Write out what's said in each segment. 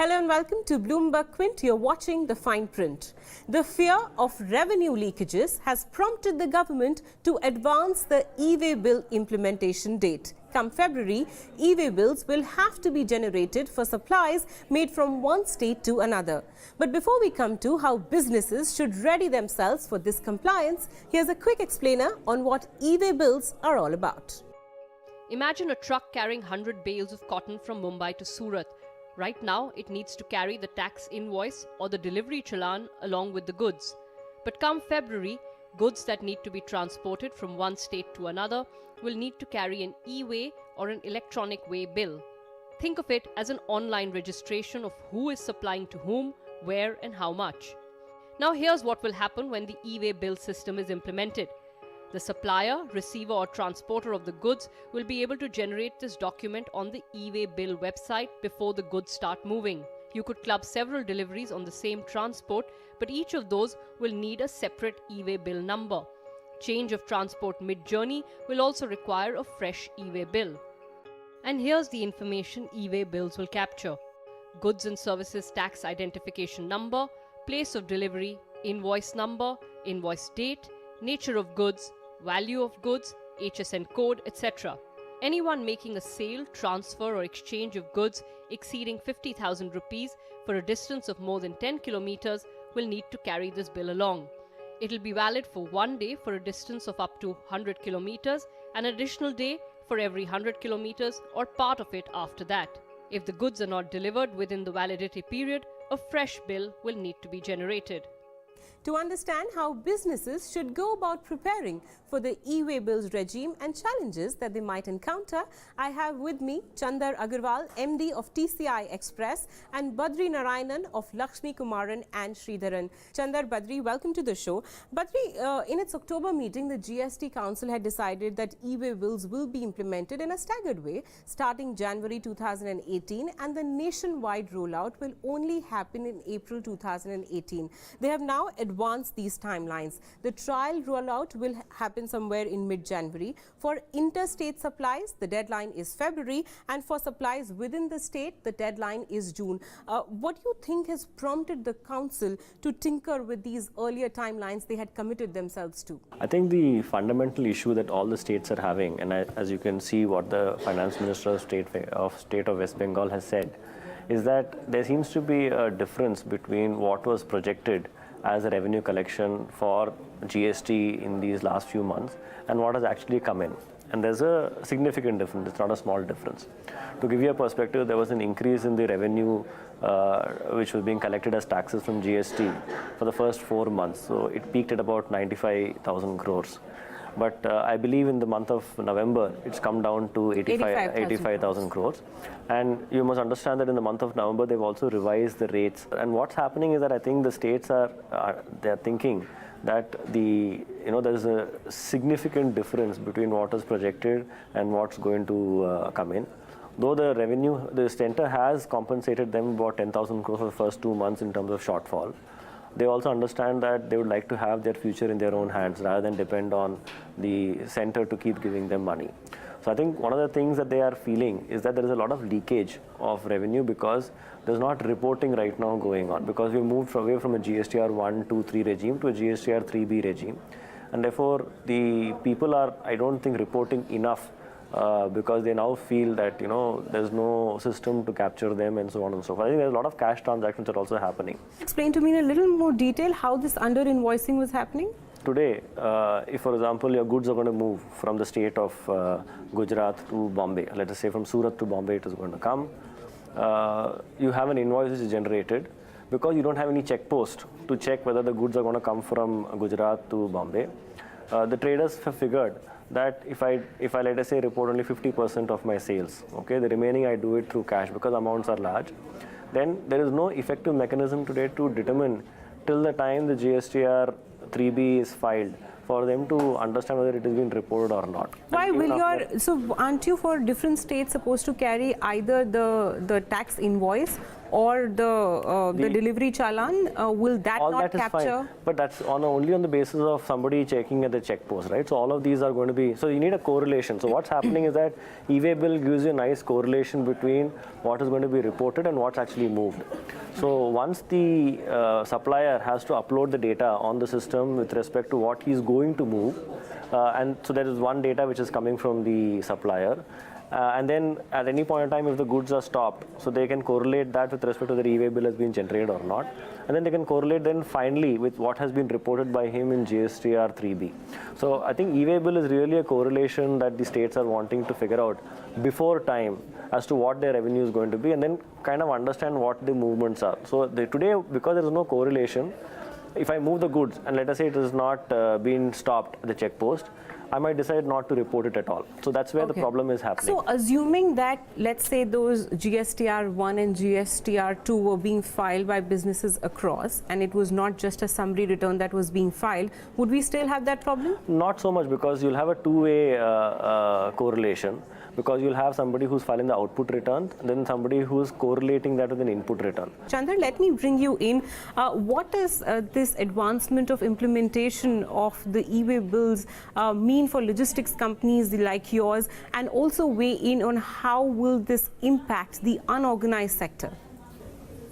Hello and welcome to Bloomberg Quint. You're watching the Fineprint. The fear of revenue leakages has prompted the government to advance the eWay bill implementation date. Come February, eWay bills will have to be generated for supplies made from one state to another. But before we come to how businesses should ready themselves for this compliance, here's a quick explainer on what eWay bills are all about. Imagine a truck carrying 100 bales of cotton from Mumbai to Surat. Right now, it needs to carry the tax invoice or the delivery challan along with the goods. But come February, goods that need to be transported from one state to another will need to carry an eWay or an electronic way bill. Think of it as an online registration of who is supplying to whom, where and how much. Now here's what will happen when the eWay bill system is implemented. The supplier, receiver or transporter of the goods will be able to generate this document on the eWay bill website before the goods start moving. You could club several deliveries on the same transport, but each of those will need a separate eWay bill number. Change of transport mid-journey will also require a fresh eWay bill. And here's the information eWay bills will capture: goods and services tax identification number, place of delivery, invoice number, invoice date, nature of goods, value of goods, HSN code, etc. Anyone making a sale, transfer or exchange of goods exceeding 50,000 rupees for a distance of more than 10 kilometers will need to carry this bill along. It will be valid for one day for a distance of up to 100 kilometers, an additional day for every 100 kilometers or part of it after that. If the goods are not delivered within the validity period, a fresh bill will need to be generated. To understand how businesses should go about preparing for the eWay bills regime and challenges that they might encounter, I have with me Chandar Agarwal, MD of TCI Express, and Badri Narayanan of Lakshmi Kumaran and Sridharan. Chandar, Badri, welcome to the show. Badri, in its October meeting, the GST Council had decided that eWay bills will be implemented in a staggered way starting January 2018, and the nationwide rollout will only happen in April 2018. They have now advance these timelines. The trial rollout will happen somewhere in mid-January. For interstate supplies, the deadline is February, and for supplies within the state, the deadline is June. What do you think has prompted the council to tinker with these earlier timelines they had committed themselves to? I think the fundamental issue that all the states are having, and as you can see what the Finance Minister of State of West Bengal has said, is that there seems to be a difference between what was projected as a revenue collection for GST in these last few months and what has actually come in. And there's a significant difference, it's not a small difference. To give you a perspective, there was an increase in the revenue which was being collected as taxes from GST for the first 4 months. So it peaked at about 95,000 crores. But I believe in the month of November, it's come down to 85,000 crores. And you must understand that in the month of November, they've also revised the rates. And what's happening is that I think the states they're thinking that there's a significant difference between what is projected and what's going to come in. Though the center has compensated them about 10,000 crores for the first 2 months in terms of shortfall. They also understand that they would like to have their future in their own hands rather than depend on the center to keep giving them money. So I think one of the things that they are feeling is that there is a lot of leakage of revenue because there's not reporting right now going on, because we moved away from a GSTR 1, 2, 3 regime to a GSTR 3B regime. And therefore, the people are, I don't think, reporting enough because they now feel that there's no system to capture them and so on and so forth. I think there's a lot of cash transactions that are also happening. Explain to me in a little more detail how this under-invoicing was happening. Today, if for example your goods are going to move from the state of Gujarat to Bombay, let us say from Surat to Bombay it is going to come, you have an invoice which is generated because you don't have any check post to check whether the goods are going to come from Gujarat to Bombay. The traders have figured that if I let us say report only 50% of my sales, okay, the remaining I do it through cash because amounts are large, then there is no effective mechanism today to determine till the time the GSTR 3B is filed for them to understand whether it has been reported or not. Why will so aren't you for different states supposed to carry either the tax invoice or the delivery challan, will that all not that is capture? fine, but that's only on the basis of somebody checking at the check post, right? So all of these are going to be, so you need a correlation. So what's happening is that eWay bill gives you a nice correlation between what is going to be reported and what's actually moved. So once the supplier has to upload the data on the system with respect to what he's going to move, and so there is one data which is coming from the supplier, and then at any point in time, if the goods are stopped, so they can correlate that with respect to the eWay bill has been generated or not, and then they can correlate then finally with what has been reported by him in GSTR 3B. So I think eWay bill is really a correlation that the states are wanting to figure out before time as to what their revenue is going to be, and then kind of understand what the movements are. So today, because there is no correlation, if I move the goods and let us say it is not being stopped at the check post, I might decide not to report it at all. So that's where the problem is happening. So assuming that, let's say those GSTR 1 and GSTR 2 were being filed by businesses across, and it was not just a summary return that was being filed, would we still have that problem? Not so much, because you'll have a two-way correlation, because you'll have somebody who's filing the output return, and then somebody who's correlating that with an input return. Chandra, let me bring you in. What does this advancement of implementation of the eWay bills mean for logistics companies like yours, and also weigh in on how will this impact the unorganized sector?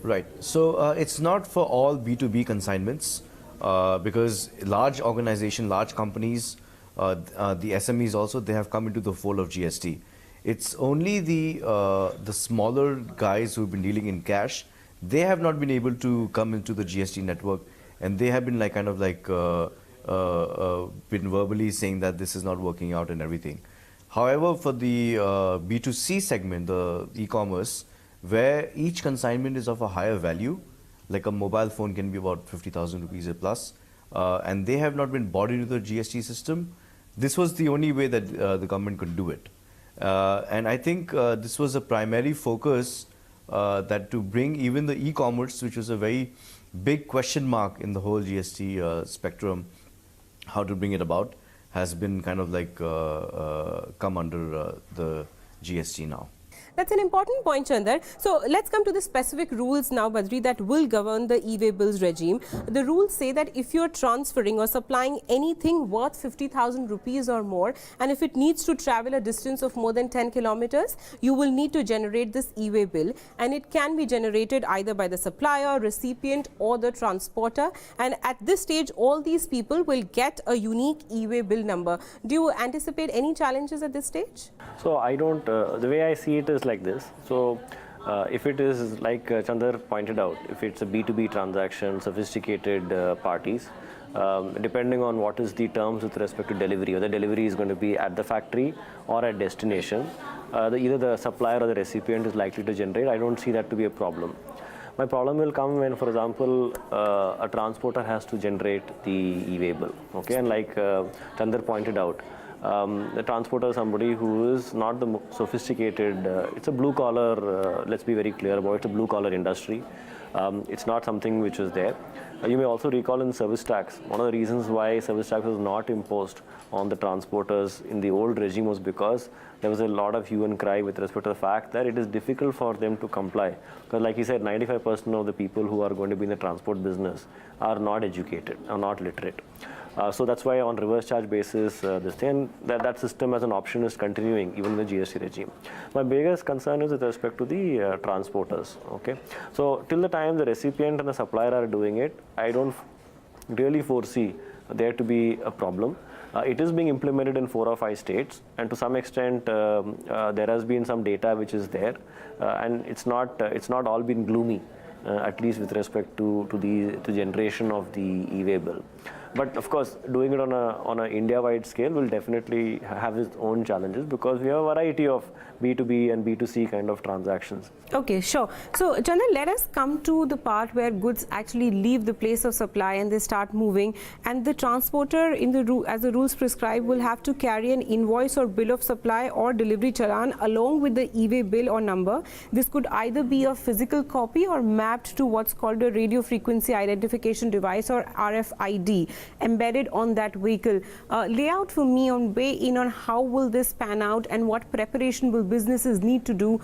Right. So it's not for all B2B consignments, because large organizations, large companies, the SMEs also, they have come into the fold of GST. It's only the smaller guys who've been dealing in cash. They have not been able to come into the GST network, and they have been like kind of like been verbally saying that this is not working out and everything. However, for the B2C segment, the e-commerce, where each consignment is of a higher value, like a mobile phone can be about 50,000 rupees or plus, and they have not been bought into the GST system, this was the only way that the government could do it. And I think this was a primary focus, that to bring even the e-commerce, which was a very big question mark in the whole GST spectrum, how to bring it about, has been kind of like come under the GST now. That's an important point, Chandar. So let's come to the specific rules now, Badri, that will govern the eWay bills regime. The rules say that if you're transferring or supplying anything worth 50,000 rupees or more, and if it needs to travel a distance of more than 10 kilometers, you will need to generate this eWay bill, and it can be generated either by the supplier, recipient, or the transporter. And at this stage, all these people will get a unique eWay bill number. Do you anticipate any challenges at this stage? So I don't, the way I see it is like this. So if it is like Chandar pointed out, if it's a B2B transaction, sophisticated parties, depending on what is the terms with respect to delivery, whether delivery is going to be at the factory or at destination, either the supplier or the recipient is likely to generate. I don't see that to be a problem. My problem will come when, for example, a transporter has to generate the eWay bill. Okay, and like Chandar pointed out, the transporter is somebody who is not the sophisticated, it's a blue collar, let's be very clear about it, it's a blue collar industry. It's not something which is there. You may also recall in service tax, one of the reasons why service tax was not imposed on the transporters in the old regime was because there was a lot of hue and cry with respect to the fact that it is difficult for them to comply. Because like he said, 95% of the people who are going to be in the transport business are not educated, are not literate. So that's why on reverse charge basis, this thing, that system as an option is continuing even in the GST regime. My biggest concern is with respect to the transporters. Okay, so till the time the recipient and the supplier are doing it, I don't really foresee there to be a problem. It is being implemented in 4 or 5 states, and to some extent there has been some data which is there, and it's not all been gloomy, at least with respect to the generation of the eWay bill. But of course, doing it on a India-wide scale will definitely have its own challenges, because we have a variety of B2B and B2C kind of transactions. Okay, sure. So, Chandra, let us come to the part where goods actually leave the place of supply and they start moving, and the transporter, as the rules prescribe, will have to carry an invoice or bill of supply or delivery challan along with the eWay bill or number. This could either be a physical copy or mapped to what's called a radio frequency identification device, or RFID, embedded on that vehicle. Lay out for me on way in on how will this pan out and what preparation will businesses need to do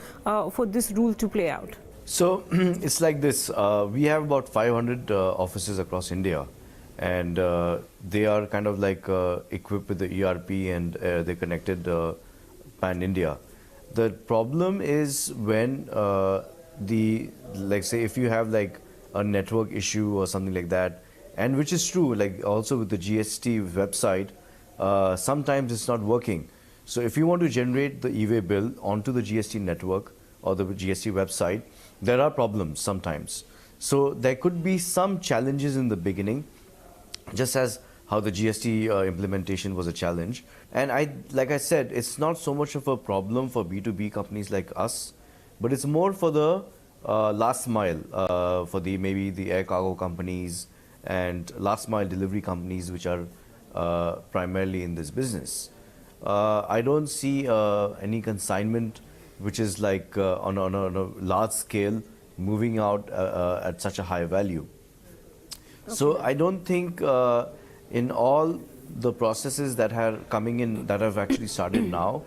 for this rule to play out. So it's like this. We have about 500 offices across India, and they are kind of like equipped with the ERP, and they're connected pan India. The problem is when like say if you have like a network issue or something like that, and which is true, like also with the GST website, sometimes it's not working. So if you want to generate the eWay bill onto the GST network or the GST website, there are problems sometimes. So there could be some challenges in the beginning, just as how the GST implementation was a challenge. And like I said, it's not so much of a problem for B2B companies like us, but it's more for the last mile, for maybe the air cargo companies and last mile delivery companies, which are primarily in this business. I don't see any consignment which is like on a large scale moving out at such a high value. Okay. So I don't think in all the processes that are coming in, that have actually started now,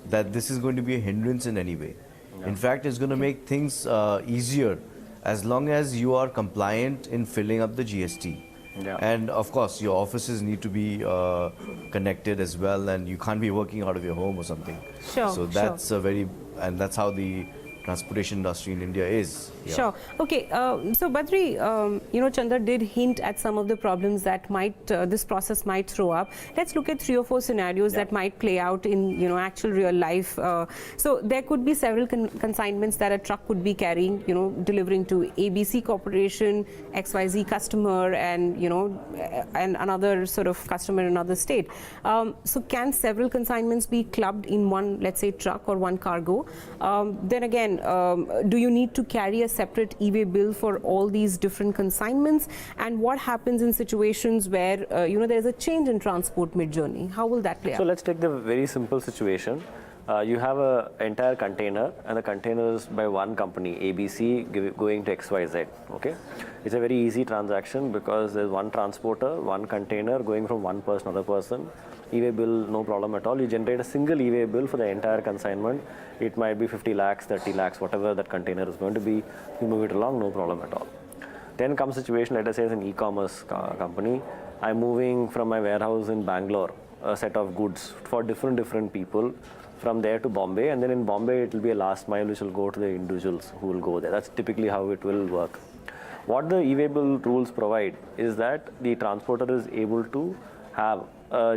that this is going to be a hindrance in any way. Yeah. In fact, it's going to make things easier as long as you are compliant in filling up the GST. Yeah. And of course, your offices need to be connected as well, and you can't be working out of your home or something. Sure. So that's and that's how the transportation industry in India is. Yeah. Sure. Okay. So Badri, Chandar did hint at some of the problems that this process might throw up. Let's look at 3 or 4 scenarios that might play out in actual real life. So there could be several consignments that a truck could be carrying, delivering to ABC Corporation, XYZ customer, and and another sort of customer in another state. So can several consignments be clubbed in one, let's say, truck or one cargo? Then again, do you need to carry a separate eWay bill for all these different consignments? And what happens in situations where there is a change in transport mid-journey? How will that play out? So let's take the very simple situation. You have an entire container, and the container is by one company, ABC, going to XYZ. Okay, it's a very easy transaction because there's one transporter, one container going from one person to another person. eWay bill, no problem at all. You generate a single eWay bill for the entire consignment. It might be 50 lakhs, 30 lakhs, whatever that container is going to be. You move it along, no problem at all. Then comes a situation, let us say, as an e-commerce company. I'm moving from my warehouse in Bangalore a set of goods for different people from there to Bombay, and then in Bombay it will be a last mile which will go to the individuals who will go there. That's typically how it will work. What the eWay bill rules provide is that the transporter is able to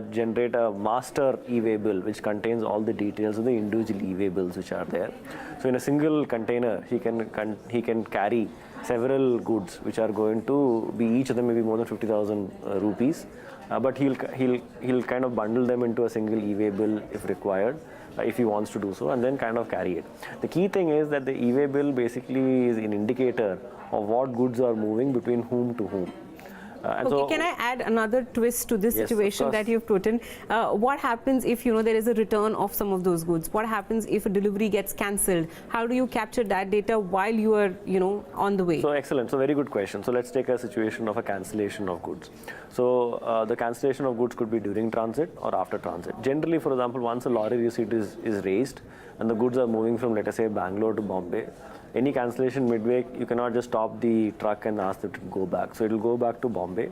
generate a master eWay bill which contains all the details of the individual eWay bills which are there. So in a single container, he can carry several goods which are going to be, each of them maybe more than 50,000 rupees, but he'll kind of bundle them into a single eWay bill if required, if he wants to do so, and then kind of carry it. The key thing is that the eWay bill basically is an indicator of what goods are moving between whom to whom. Okay, so can I add another twist to this situation that you've put in? What happens if there is a return of some of those goods? What happens if a delivery gets cancelled? How do you capture that data while you are on the way? So excellent. So very good question. So let's take a situation of a cancellation of goods. So the cancellation of goods could be during transit or after transit. Generally, for example, once a lorry receipt is raised and the goods are moving from, let us say, Bangalore to Bombay, any cancellation midway, you cannot just stop the truck and ask it to go back. So it will go back to Bombay,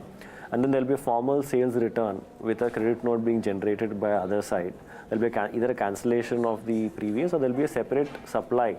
and then there will be a formal sales return with a credit note being generated by other side. There will be either a cancellation of the previous, or there will be a separate supply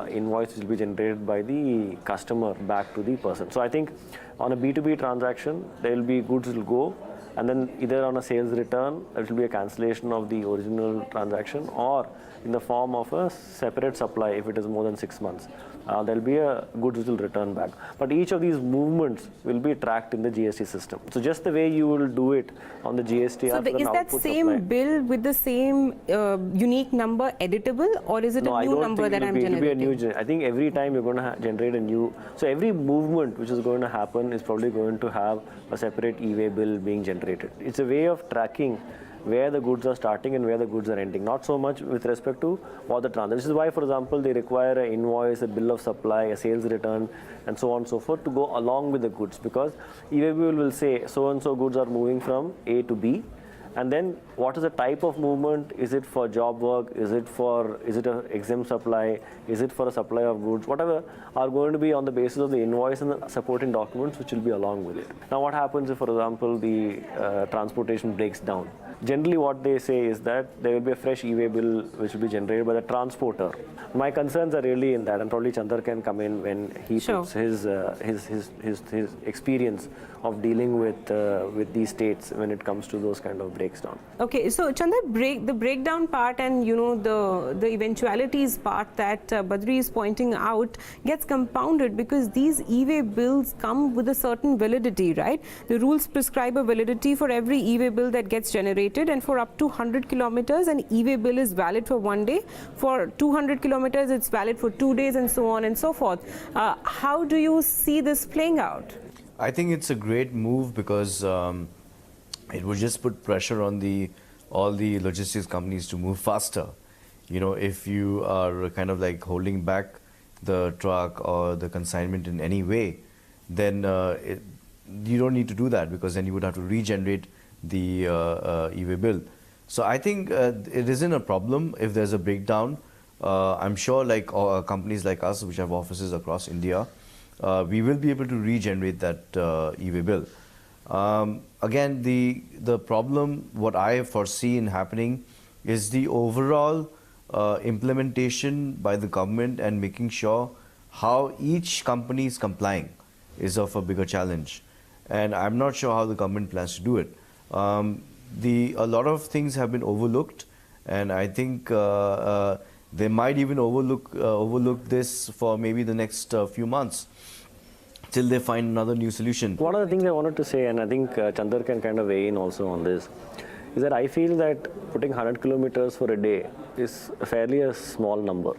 invoice which will be generated by the customer back to the person. So I think on a B2B transaction, there will be goods will go, and then either on a sales return, there will be a cancellation of the original transaction, or in the form of a separate supply if it is more than 6 months. There will be a goods which will return back. But each of these movements will be tracked in the GST system. So just the way you will do it on the GST. So is that same bill with the same unique number editable, or is it a new number that I'm generating? I think every time you're going to generate a new, so every movement which is going to happen is probably going to have a separate eWay bill being generated. It's a way of tracking where the goods are starting and where the goods are ending, not so much with respect to what the transaction. This is why, for example, they require an invoice, a bill of supply, a sales return, and so on and so forth to go along with the goods, because eWay will say so and so goods are moving from A to B, And then what is the type of movement? Is it for job work? Is it an exempt supply? Is it for a supply of goods? Whatever are going to be on the basis of the invoice and the supporting documents which will be along with it. Now what happens if, for example, the transportation breaks down? Generally what they say is that there will be a fresh eWay bill which will be generated by the transporter. My concerns are really in that, and probably Chandar can come in when he puts his experience of dealing with these states when it comes to those kind of breaks down. Okay, so Chandar, the breakdown part and the eventualities part that Badri is pointing out gets compounded because these eWay bills come with a certain validity, right? The rules prescribe a validity for every eWay bill that gets generated, and for up to 100 kilometers an eWay bill is valid for 1 day. For 200 kilometers it's valid for 2 days, and so on and so forth. How do you see this playing out? I think it's a great move because it would just put pressure on all the logistics companies to move faster. If you are kind of like holding back the truck or the consignment in any way, then you don't need to do that, because then you would have to regenerate the eWay bill. So I think it isn't a problem if there's a breakdown. I'm sure like companies like us, which have offices across India, we will be able to regenerate that eWay bill. Again, the problem, what I foresee in happening, is the overall implementation by the government and making sure how each company is complying is of a bigger challenge. And I'm not sure how the government plans to do it. A lot of things have been overlooked, and I think they might even overlook this for maybe the next few months till they find another new solution. One of the things I wanted to say, and I think Chandar can kind of weigh in also on this, is that I feel that putting 100 kilometers for a day is fairly a small number.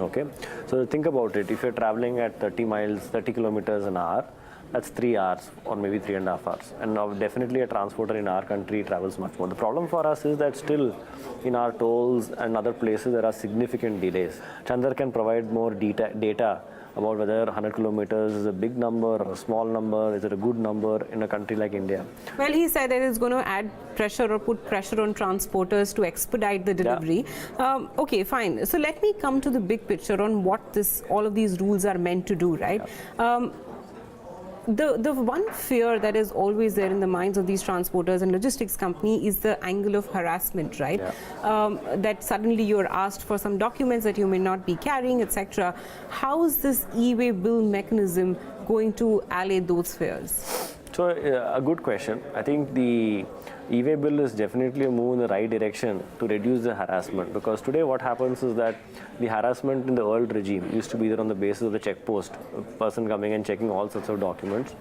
Okay, so think about it. If you're traveling at 30 kilometers an hour, that's 3 hours or maybe 3.5 hours. And now definitely a transporter in our country travels much more. The problem for us is that still in our tolls and other places there are significant delays. Chandar can provide more data about whether 100 kilometers is a big number or a small number, is it a good number in a country like India? Well, he said that it's going to add pressure or put pressure on transporters to expedite the delivery. Yeah. Okay, fine. So let me come to the big picture on what all of these rules are meant to do, right? Yeah. The one fear that is always there in the minds of these transporters and logistics company is the angle of harassment, right? Yeah. That suddenly you're asked for some documents that you may not be carrying, etc. How is this eWay bill mechanism going to allay those fears? So a good question. I think the eWay bill is definitely a move in the right direction to reduce the harassment, because today what happens is that the harassment in the old regime used to be there on the basis of the check post, a person coming and checking all sorts of documents.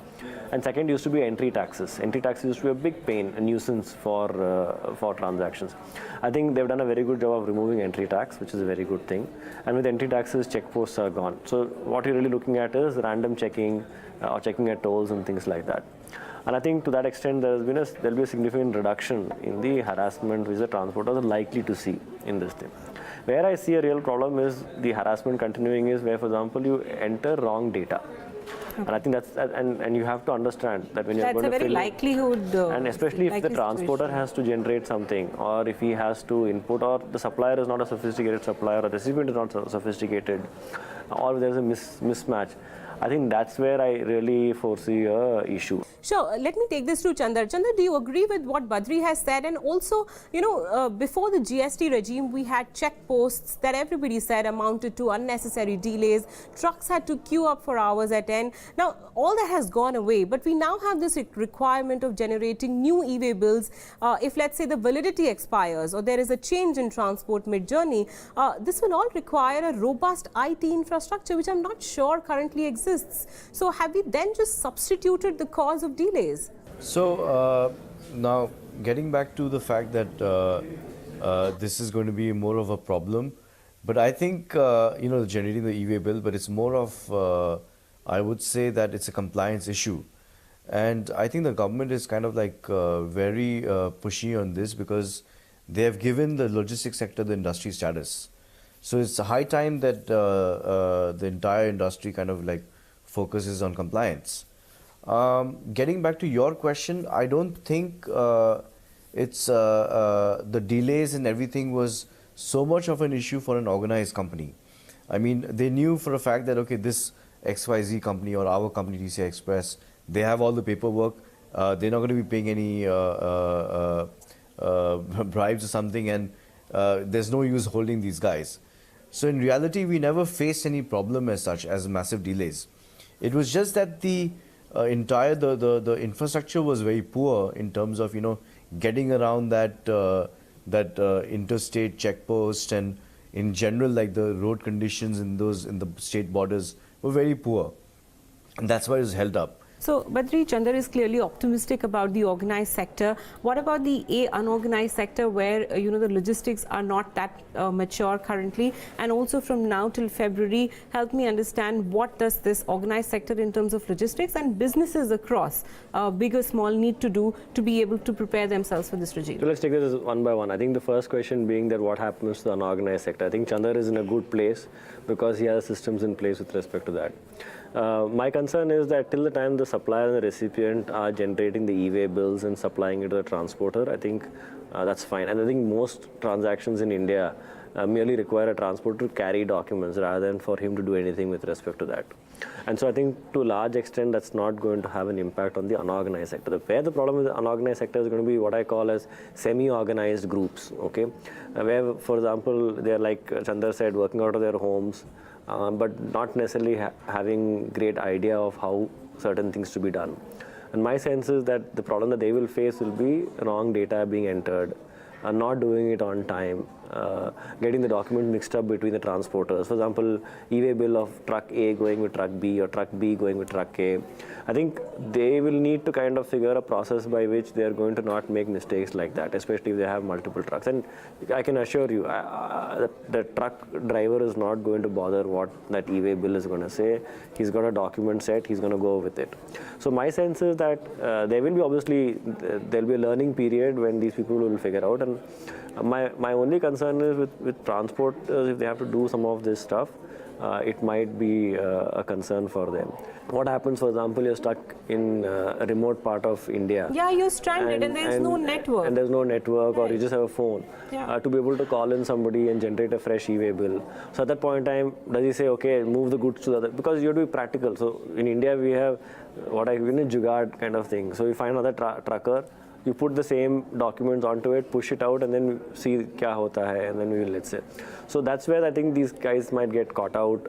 And second used to be entry taxes. Entry taxes used to be a big pain, a nuisance for transactions. I think they've done a very good job of removing entry tax, which is a very good thing. And with entry taxes, check posts are gone. So what you're really looking at is random checking or checking at tolls and things like that. And I think to that extent, there'll be a significant reduction in the harassment which the transporters are likely to see in this thing. Where I see a real problem is the harassment continuing is where, for example, you enter wrong data. And I think and you have to understand that when you're going to fill likelihood, and especially if the transporter has to generate something, or if he has to input, or the supplier is not a sophisticated supplier, or the recipient is not so sophisticated, or there's a mismatch. I think that's where I really foresee a issue. Sure. Let me take this to Chandar. Chandar, do you agree with what Badri has said? And also, before the GST regime, we had check posts that everybody said amounted to unnecessary delays. Trucks had to queue up for hours at end. Now, all that has gone away, but we now have this requirement of generating new eWay bills. If, let's say, the validity expires or there is a change in transport mid-journey, this will all require a robust IT infrastructure, which I'm not sure currently exists. So have we then just substituted the cause of delays? So now getting back to the fact that this is going to be more of a problem, but I think generating the eWay bill, but it's more of I would say that it's a compliance issue, and I think the government is kind of like very pushy on this because they have given the logistics sector the industry status. So it's a high time that the entire industry kind of like focuses on compliance. Getting back to your question, I don't think it's the delays and everything was so much of an issue for an organized company. I mean, they knew for a fact that, okay, this XYZ company or our company, TCI Express, they have all the paperwork. They're not going to be paying any bribes or something, and there's no use holding these guys. So in reality, we never faced any problem as such as massive delays. It was just that the entire the infrastructure was very poor in terms of getting around that interstate checkpost, and in general, like the road conditions in the state borders were very poor, and that's why it was held up. So, Badri, Chandar is clearly optimistic about the organized sector. What about the unorganized sector, where the logistics are not that mature currently, and also from now till February? Help me understand, what does this organized sector in terms of logistics and businesses across, big or small, need to do to be able to prepare themselves for this regime? So let's take this one by one. I think the first question being that what happens to the unorganized sector. I think Chandar is in a good place because he has systems in place with respect to that. My concern is that till the time the supplier and the recipient are generating the eWay bills and supplying it to the transporter, I think that's fine. And I think most transactions in India merely require a transporter to carry documents rather than for him to do anything with respect to that. And so I think to a large extent that's not going to have an impact on the unorganized sector. Where the problem with the unorganized sector is going to be what I call as semi-organized groups, okay? Where, for example, they're, like Chandar said, working out of their homes, but not necessarily having great idea of how certain things to be done. And my sense is that the problem that they will face will be wrong data being entered, not doing it on time, getting the document mixed up between the transporters. For example, eWay bill of truck A going with truck B or truck B going with truck A. I think they will need to kind of figure a process by which they are going to not make mistakes like that, especially if they have multiple trucks. And I can assure you, the truck driver is not going to bother what that eWay bill is going to say. He's got a document set, he's going to go with it. So my sense is that there will be obviously, there will be a learning period when these people will figure out. And my only concern is with transporters, if they have to do some of this stuff, it might be a concern for them. What happens, for example, you're stuck in a remote part of India. Yeah, you're stranded and there's no network. And there's no network, right. Or you just have a phone. Yeah. To be able to call in somebody and generate a fresh eWay bill. So at that point in time, does he say, okay, move the goods to the other? Because you have to be practical. So in India, we have what I call a jugaad kind of thing. So you find another trucker, you put the same documents onto it, push it out, and then see kya hota hai, and then we will, let's say. So that's where I think these guys might get caught out.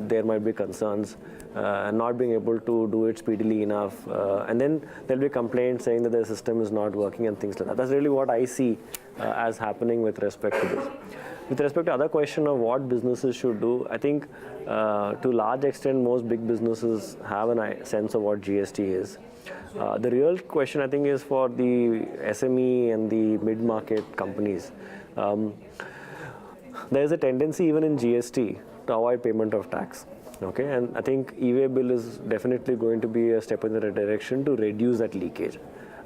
There might be concerns, not being able to do it speedily enough. And then there'll be complaints saying that the system is not working and things like that. That's really what I see as happening with respect to this. With respect to other question of what businesses should do, I think to a large extent, most big businesses have a sense of what GST is. The real question, I think, is for the SME and the mid-market companies. There is a tendency even in GST to avoid payment of tax. Okay, and I think eWay bill is definitely going to be a step in the right direction to reduce that leakage.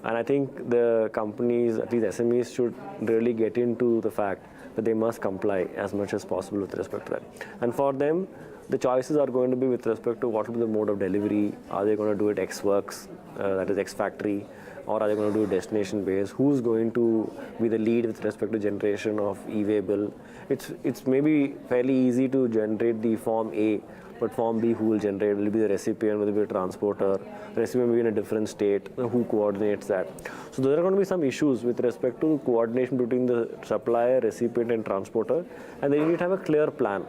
And I think the companies, at least SMEs, should really get into the fact that they must comply as much as possible with respect to that. And for them, the choices are going to be with respect to what will be the mode of delivery. Are they going to do it X Works, that is X Factory, or are they going to do destination based? Who's going to be the lead with respect to generation of eWay bill? It's maybe fairly easy to generate the form A, but form B, who will generate? Will it be the recipient? Will it be a transporter? The recipient will be in a different state. Who coordinates that? So there are going to be some issues with respect to coordination between the supplier, recipient, and transporter, and then you need to have a clear plan.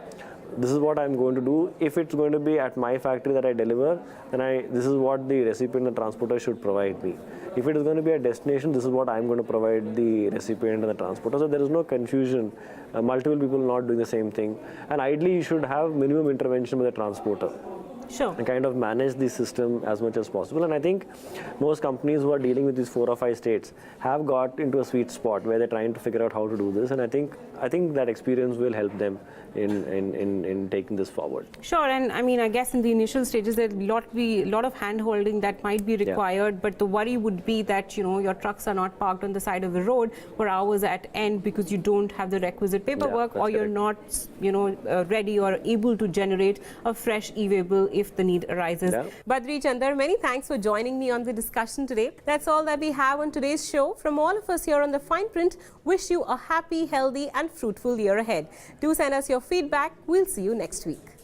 This is what I'm going to do. If it's going to be at my factory that I deliver, then this is what the recipient and transporter should provide me. If it is going to be a destination, this is what I'm going to provide the recipient and the transporter. So there is no confusion. Multiple people not doing the same thing. And ideally, you should have minimum intervention with the transporter. Sure. And kind of manage the system as much as possible. And I think most companies who are dealing with these 4 or 5 states have got into a sweet spot where they're trying to figure out how to do this. And I think that experience will help them in taking this forward. Sure, and I mean, I guess in the initial stages there will be a lot of hand-holding that might be required, but the worry would be that, your trucks are not parked on the side of the road for hours at end because you don't have the requisite paperwork, or you're not, ready or able to generate a fresh eWay bill if the need arises. Yeah. Badri, Chandar, many thanks for joining me on the discussion today. That's all that we have on today's show. From all of us here on the Fineprint, wish you a happy, healthy and fruitful year ahead. Do send us your feedback. We'll see you next week.